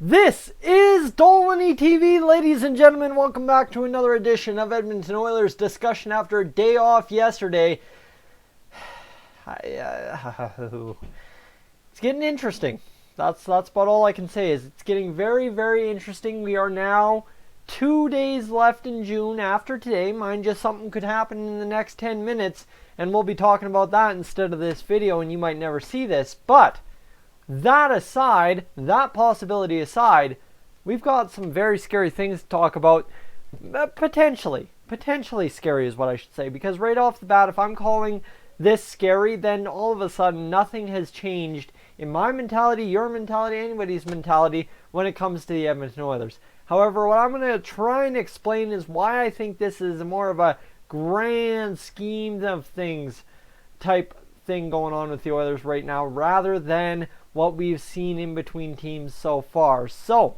This is Dolany TV, ladies and gentlemen. Welcome back to another edition of Edmonton Oilers discussion after a day off yesterday. It's getting interesting. That's about all I can say. Is it's getting very, very interesting. We are now 2 days left in June after today. Mind you, something could happen in the next 10 minutes, and we'll be talking about that instead of this video, and you might never see this. But that aside, that possibility aside, we've got some very scary things to talk about. Potentially scary is what I should say, because right off the bat, if I'm calling this scary, then all of a sudden nothing has changed in my mentality, your mentality, anybody's mentality when it comes to the Edmonton Oilers. However, what I'm going to try and explain is why I think this is more of a grand scheme of things type thing going on with the Oilers right now, rather than what we've seen in between teams so far. So,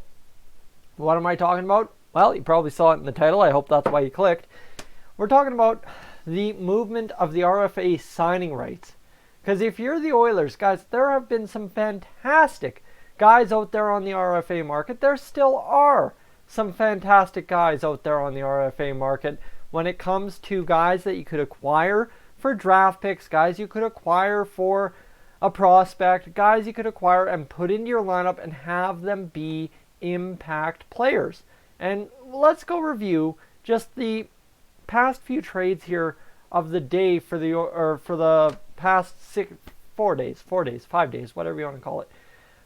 what am I talking about? Well, you probably saw it in the title. I hope that's why you clicked. We're talking about the movement of the RFA signing rights. Because if you're the Oilers, guys, there have been some fantastic guys out there on the RFA market. There still are some fantastic guys out there on the RFA market when it comes to guys that you could acquire for draft picks, guys you could acquire for a prospect, guys you could acquire and put into your lineup and have them be impact players. And let's go review just the past few trades here of the day for the past 5 days, whatever you want to call it,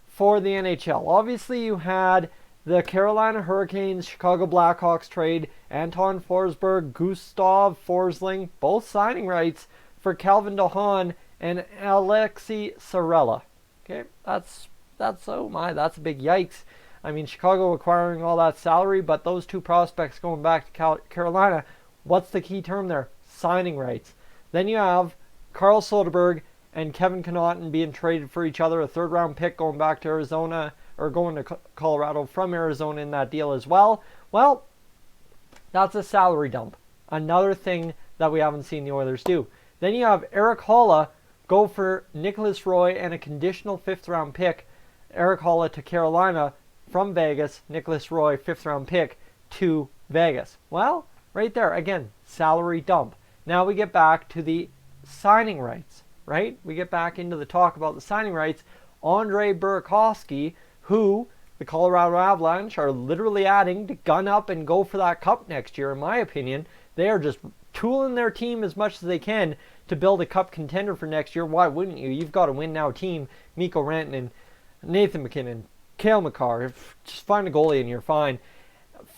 for the NHL. Obviously, you had the Carolina Hurricanes, Chicago Blackhawks trade, Anton Forsberg, Gustav Forsling, both signing rights for Calvin DeHaan and Alexi Sorella. Okay, that's a big yikes. I mean, Chicago acquiring all that salary, but those two prospects going back to Carolina, what's the key term there? Signing rights. Then you have Carl Soderberg and Kevin Connaughton being traded for each other, a third-round pick going back to Arizona, or going to Colorado from Arizona in that deal as well. Well, that's a salary dump. Another thing that we haven't seen the Oilers do. Then you have Eric Holla go for Nicholas Roy and a conditional 5th-round pick. Eric Holla to Carolina from Vegas. Nicholas Roy, 5th-round pick to Vegas. Well, right there, again, salary dump. Now we get back to the signing rights, right? We get back into the talk about the signing rights. Andre Burakovsky, who the Colorado Avalanche are literally adding to gun up and go for that cup next year, in my opinion. They are just tooling their team as much as they can to build a cup contender for next year. Why wouldn't you? You've got a win now team. Mikko Rantanen, Nathan MacKinnon, Cale Makar. Just find a goalie and you're fine.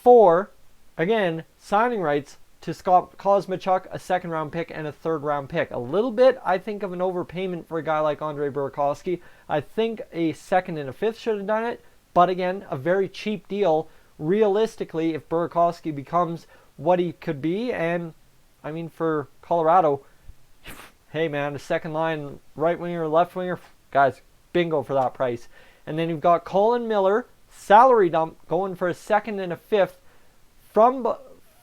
4, again, signing rights to Scott Kosmachuk, a 2nd-round pick and a 3rd-round pick. A little bit, I think, of an overpayment for a guy like Andre Burakovsky. I think a 2nd and a 5th should have done it. But again, a very cheap deal, realistically, if Burakovsky becomes what he could be. And, I mean, for Colorado, hey man, a second line, right winger, left winger, guys, bingo for that price. And then you've got Colin Miller, salary dump, going for a 2nd and a 5th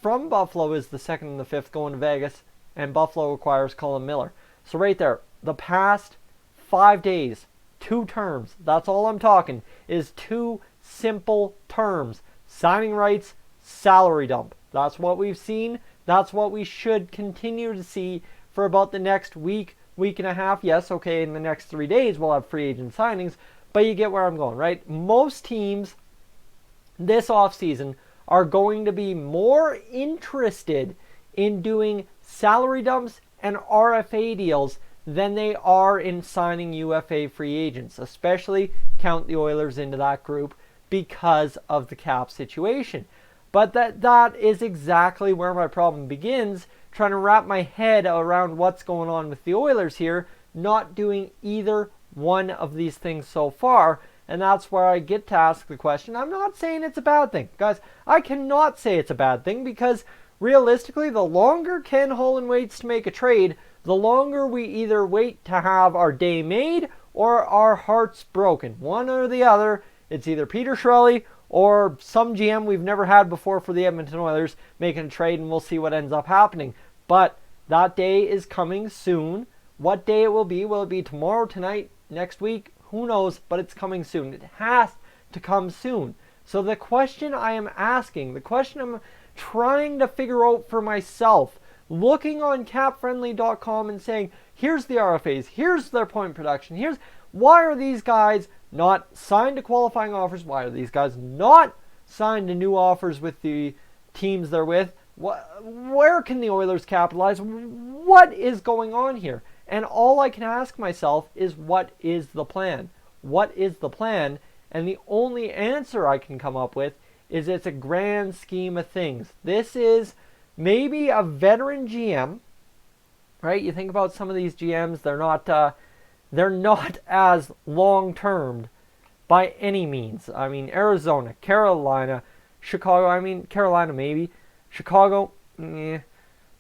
from Buffalo is the 2nd and the 5th going to Vegas, and Buffalo acquires Colin Miller. So right there, the past 5 days, 2 terms, that's all I'm talking, is 2 simple terms. Signing rights, salary dump. That's what we've seen. That's what we should continue to see for about the next week and a half. Yes, okay, in the next 3 days we'll have free agent signings, but you get where I'm going, right? Most teams this offseason are going to be more interested in doing salary dumps and RFA deals than they are in signing UFA free agents, especially count the Oilers into that group because of the cap situation. But that is exactly where my problem begins, trying to wrap my head around what's going on with the Oilers here, not doing either one of these things so far. And that's where I get to ask the question. I'm not saying it's a bad thing. Guys, I cannot say it's a bad thing, because realistically, the longer Ken Holland waits to make a trade, the longer we either wait to have our day made or our hearts broken. One or the other. It's either Peter Chiarelli or some GM we've never had before for the Edmonton Oilers making a trade, and we'll see what ends up happening. But that day is coming soon. What day it will be tomorrow, tonight, next week? Who knows, but it's coming soon. It has to come soon. So the question I am asking, the question I'm trying to figure out for myself, looking on capfriendly.com and saying, here's the RFAs, here's their point production, here's why are these guys not signed to qualifying offers? Why are these guys not signed to new offers with the teams they're with? Where can the Oilers capitalize? What is going on here? And all I can ask myself is, what is the plan? What is the plan? And the only answer I can come up with is it's a grand scheme of things. This is maybe a veteran GM, right? You think about some of these GMs, they're not as long-term by any means. I mean, Arizona, Carolina, Chicago, Carolina maybe, Chicago, meh.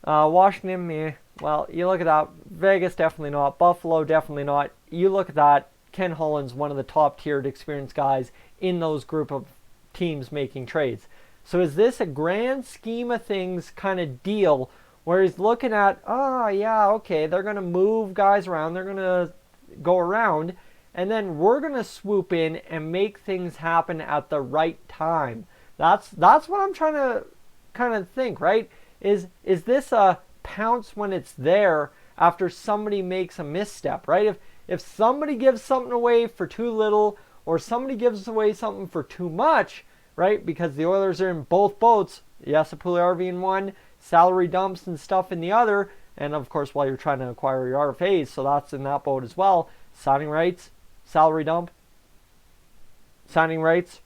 Washington, meh. Well, you look at that, Vegas definitely not, Buffalo definitely not. You look at that, Ken Holland's one of the top-tiered experienced guys in those group of teams making trades. So is this a grand scheme of things kind of deal where he's looking at, oh yeah, okay, they're going to move guys around, they're going to go around, and then we're going to swoop in and make things happen at the right time. That's what I'm trying to kind of think, right? Is this a pounce when it's there after somebody makes a misstep, right? If somebody gives something away for too little, or somebody gives away something for too much, right? Because the Oilers are in both boats. Yes, a RV in one, salary dumps and stuff in the other, and of course while you're trying to acquire your RFAs, so that's in that boat as well. Signing rights, salary dump, signing rights,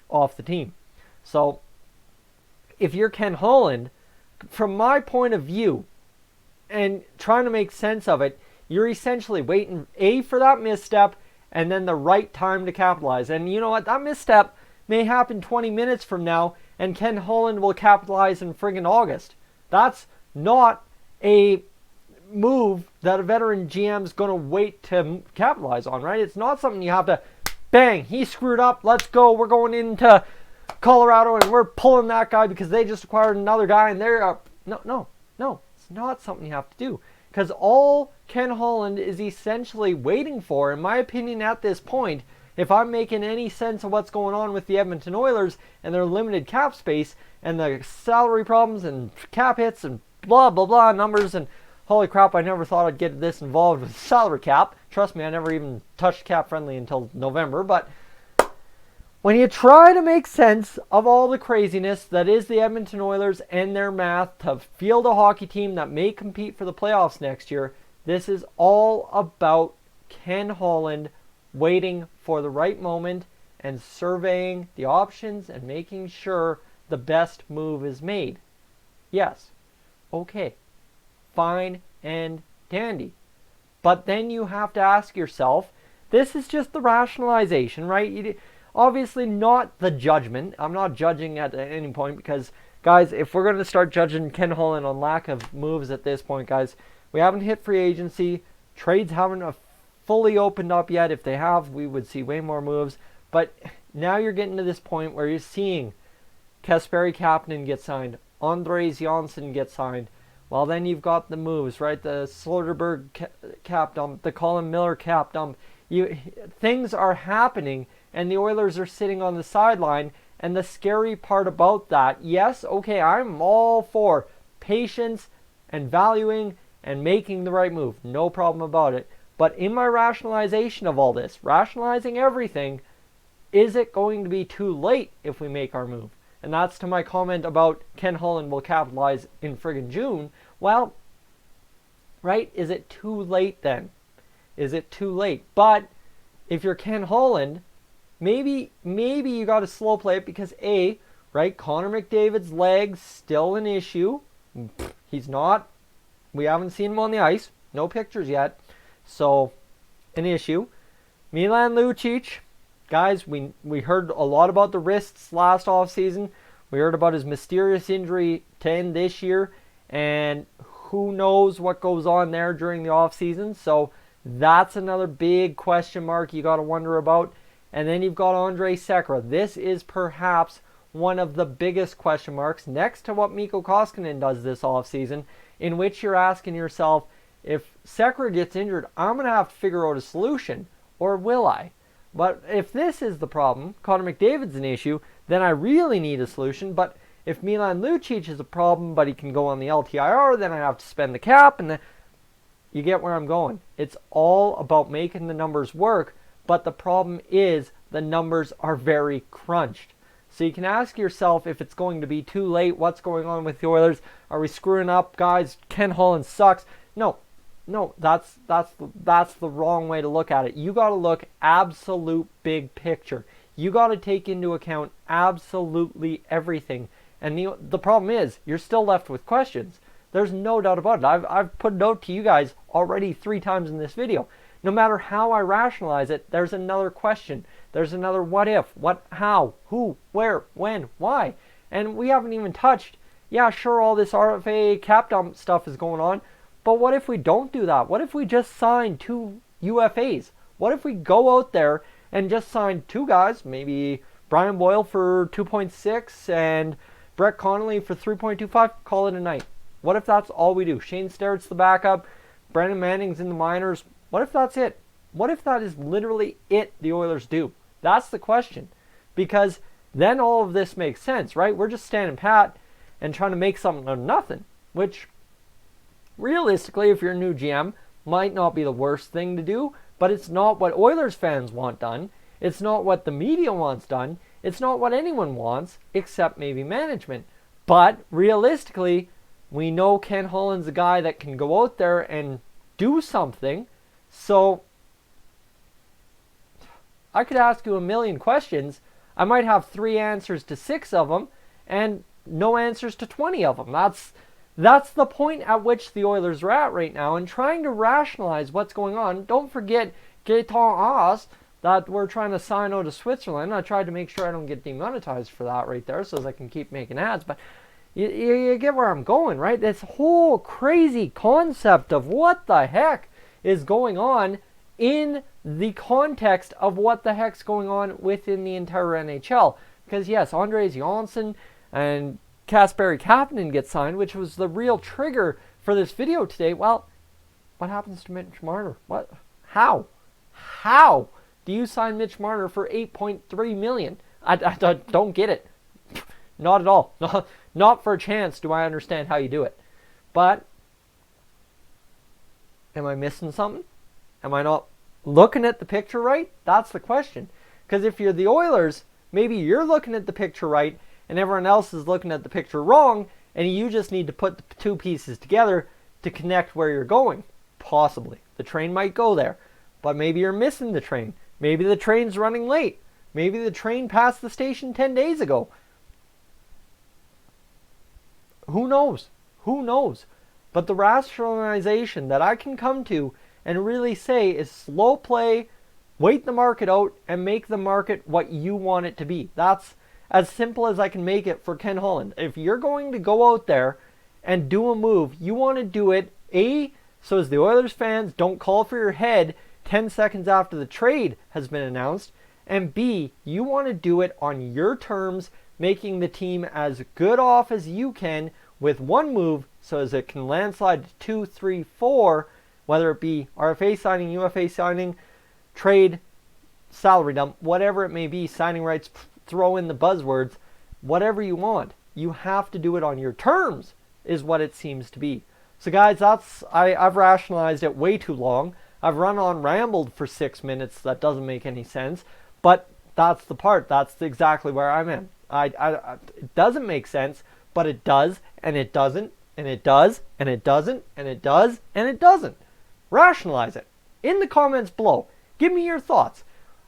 off the team. So if you're Ken Holland, from my point of view, and trying to make sense of it, you're essentially waiting, A, for that misstep, and then the right time to capitalize. And you know what? That misstep may happen 20 minutes from now, and Ken Holland will capitalize in friggin' August. That's not a move that a veteran GM's going to wait to capitalize on, right? It's not something you have to, bang, he screwed up, let's go, we're going into Colorado and we're pulling that guy because they just acquired another guy and they're no, it's not something you have to do. Because all Ken Holland is essentially waiting for, in my opinion at this point, if I'm making any sense of what's going on with the Edmonton Oilers and their limited cap space and the salary problems and cap hits and blah, blah, blah numbers, and holy crap, I never thought I'd get this involved with salary cap. Trust me, I never even touched Cap Friendly until November, but when you try to make sense of all the craziness that is the Edmonton Oilers and their math to field a hockey team that may compete for the playoffs next year, this is all about Ken Holland waiting for the right moment and surveying the options and making sure the best move is made. Yes, okay, fine and dandy. But then you have to ask yourself, this is just the rationalization, right? Obviously not the judgment. I'm not judging at any point because, guys, if we're going to start judging Ken Holland on lack of moves at this point, guys, we haven't hit free agency. Trades haven't fully opened up yet. If they have, we would see way more moves. But now you're getting to this point where you're seeing Kasperi Kapanen get signed. Andres Janssen get signed. Well, then you've got the moves, right? The Soderberg cap dump, the Colin Miller cap dump. Things are happening, and the Oilers are sitting on the sideline. And the scary part about that, yes, okay, I'm all for patience and valuing and making the right move. No problem about it. But in my rationalization of all this, rationalizing everything, is it going to be too late if we make our move? And that's to my comment about Ken Holland will capitalize in friggin' June. Well, right, is it too late then? Is it too late? But if you're Ken Holland, maybe you got to slow play it because A, right, Connor McDavid's legs still an issue. He's not. We haven't seen him on the ice. No pictures yet. So, an issue. Milan Lucic, guys, we heard a lot about the wrists last offseason. We heard about his mysterious injury to end this year. And who knows what goes on there during the offseason. So, that's another big question mark you got to wonder about. And then you've got Andrej Sekera. This is perhaps one of the biggest question marks next to what Mikko Koskinen does this offseason, in which you're asking yourself, if Sekera gets injured, I'm going to have to figure out a solution, or will I? But if this is the problem, Connor McDavid's an issue, then I really need a solution. But if Milan Lucic is a problem, but he can go on the LTIR, then I have to spend the cap, and then you get where I'm going. It's all about making the numbers work, but the problem is the numbers are very crunched. So you can ask yourself if it's going to be too late. What's going on with the Oilers? Are we screwing up, guys? Ken Holland sucks. No, that's the wrong way to look at it. You got to look absolute big picture. You got to take into account absolutely everything. And the problem is you're still left with questions. There's no doubt about it. I've put a note to you guys already 3 times in this video. No matter how I rationalize it, there's another question. There's another what if, what, how, who, where, when, why. And we haven't even touched, yeah, sure, all this RFA cap dump stuff is going on, but what if we don't do that? What if we just sign 2 UFAs? What if we go out there and just sign 2 guys, maybe Brian Boyle for 2.6 and Brett Connolly for 3.25, call it a night? What if that's all we do? Shane Starrett's the backup, Brandon Manning's in the minors. What if that's it? What if that is literally it the Oilers do? That's the question. Because then all of this makes sense, right? We're just standing pat and trying to make something out of nothing, which realistically, if you're a new GM, might not be the worst thing to do, but it's not what Oilers fans want done. It's not what the media wants done. It's not what anyone wants, except maybe management. But realistically, we know Ken Holland's a guy that can go out there and do something. So I could ask you a million questions. I might have 3 answers to 6 of them and no answers to 20 of them. That's the point at which the Oilers are at right now, and trying to rationalize what's going on. Don't forget Gaetan Haas, that we're trying to sign out of Switzerland. I tried to make sure I don't get demonetized for that right there so as I can keep making ads. But you get where I'm going, right? This whole crazy concept of what the heck is going on in the context of what the heck's going on within the entire NHL. Because yes, Andreas Johnsson and Kasperi Kapanen get signed, which was the real trigger for this video today. Well, what happens to Mitch Marner? What? How do you sign Mitch Marner for $8.3 million? I don't get it. Not at all. Not for a chance do I understand how you do it. But am I missing something? Am I not looking at the picture right? That's the question. Because if you're the Oilers, maybe you're looking at the picture right and everyone else is looking at the picture wrong, and you just need to put the 2 pieces together to connect where you're going. Possibly. The train might go there. But maybe you're missing the train. Maybe the train's running late. Maybe the train passed the station 10 days ago. Who knows? Who knows? But the rationalization that I can come to and really say is slow play, wait the market out, and make the market what you want it to be. That's as simple as I can make it for Ken Holland. If you're going to go out there and do a move, you want to do it, A, so as the Oilers fans don't call for your head 10 seconds after the trade has been announced, and B, you want to do it on your terms, making the team as good off as you can with one move so as it can landslide to 2, 3, 4, whether it be RFA signing, UFA signing, trade, salary dump, whatever it may be, signing rights, throw in the buzzwords, whatever you want. You have to do it on your terms is what it seems to be. So guys, I've rationalized it way too long. I've run on rambled for 6 minutes. That doesn't make any sense. But that's the part. That's exactly where I'm in. It doesn't make sense, but it does, and it doesn't, and it does, and it doesn't, and it does, and it doesn't. Rationalize it. In the comments below, give me your thoughts.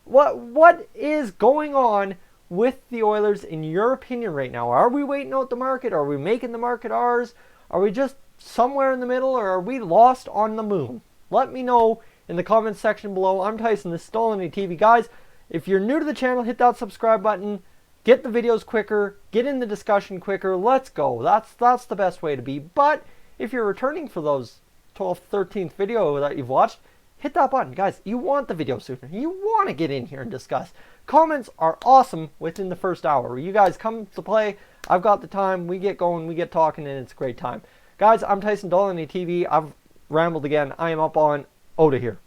What is going on with the Oilers in your opinion right now? Are we waiting out the market? Are we making the market ours? Are we just somewhere in the middle, or are we lost on the moon? Let me know in the comments section below. I'm Tyson, this is Stolen TV. Guys, if you're new to the channel, hit that subscribe button. Get the videos quicker. Get in the discussion quicker. Let's go. That's the best way to be. But if you're returning for those 12th, 13th video that you've watched, hit that button. Guys, you want the video sooner. You want to get in here and discuss. Comments are awesome within the first hour. You guys come to play. I've got the time. We get going. We get talking, and it's a great time. Guys, I'm Tyson Dolan TV. I've rambled again. I am up on out of here.